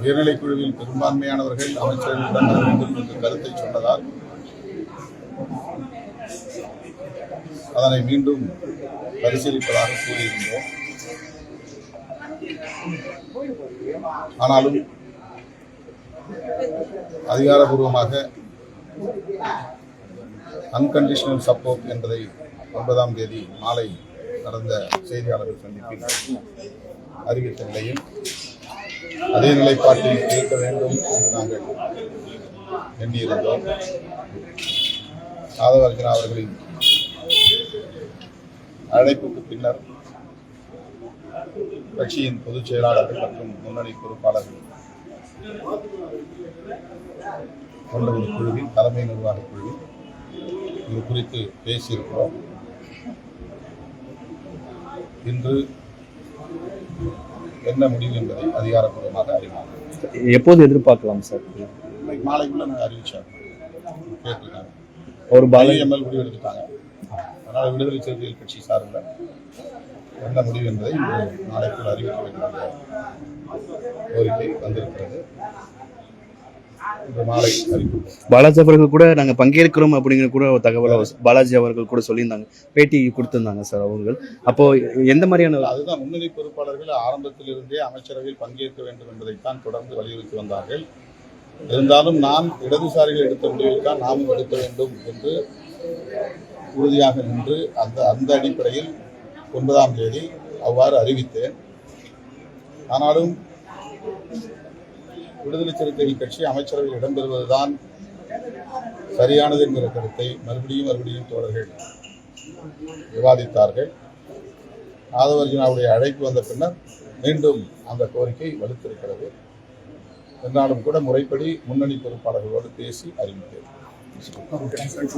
உயர்நிலைக் குழுவில் பெரும்பான்மையானவர்கள் அமைச்சர்களிடம் வர வேண்டும் என்ற கருத்தை சொன்னதால் அதனை மீண்டும் பரிசீலிப்பதாக கூறியிருந்தோம். ஆனாலும் அதிகாரபூர்வமாக அன்கண்டிஷனல் சப்போர்ட் என்பதை 9ஆம் தேதி மாலை நடந்த செய்தியாளர்கள் சந்திப்பில் அறிவித்த நிலையில் அதே நிலைப்பாட்டில் இருக்க வேண்டும் என்று நாங்கள் எண்ணியிருந்தோம். ஆதவர்ஜனா அவர்களின் அழைப்புக்கு பின்னர் கட்சியின் பொதுச் செயலாளர்கள் மற்றும் முன்னணி பொறுப்பாளர்கள் கொண்ட ஒரு குழுவில், தலைமை நிர்வாக குழுவில் இது குறித்து பேசியிருக்கிறோம். இன்று என்ன முடிவு என்பதை அதிகாரப்பூர்வமாக அறிவிப்போம். எப்போது எதிர்பார்க்கலாம் சார்? மாலைக்குள்ள நாங்கள் அறிவிச்சாங்க, கேட்டிருக்காங்க. ஒரு எம்எல் முடிவு எடுத்துட்டாங்க. அதனால் விடுதலை சிறுத்தைகள் கட்சி சார்பில் என்ன முடிவு என்பதை நாளைக்குள் அறிவிக்க வேண்டிய கோரிக்கை வந்திருக்கிறது. மாலை அறிவிப்போம். பாலாஜி அவர்கள் கூட நாங்கள் பங்கேற்கிறோம் அப்படிங்கிற கூட ஒரு தகவலை பாலாஜி அவர்கள் கூட சொல்லியிருந்தாங்க, பேட்டி கொடுத்திருந்தாங்க சார் அவர்கள். அப்போ எந்த மாதிரியான? அதுதான், முன்னணி பொறுப்பாளர்கள் ஆரம்பத்திலிருந்தே அமைச்சரவையில் பங்கேற்க வேண்டும் என்பதைத்தான் தொடர்ந்து வலியுறுத்தி வந்தார்கள். இருந்தாலும் நான் இடதுசாரிகள் எடுத்த முடிவைத்தான் நாமும் எடுக்க வேண்டும் என்று உறுதியாக நின்று அந்த அடிப்படையில் 9ஆம் தேதி அவ்வாறு அறிவித்தேன். ஆனாலும் விடுதலை சிறுத்தைகள் கட்சி அமைச்சரவையில் இடம்பெறுவதுதான் சரியானது என்கிற கருத்தை மறுபடியும் தோழர்கள் விவாதித்தார்கள். ஆதவர்ஜனாவுடைய அழைப்பு வந்த பின்னர் மீண்டும் அந்த கோரிக்கை வலுத்திருக்கிறது. என்றாலும் கூட முறைப்படி முன்னணி பொறுப்பாளர்களோடு பேசி அறிவித்தேன்.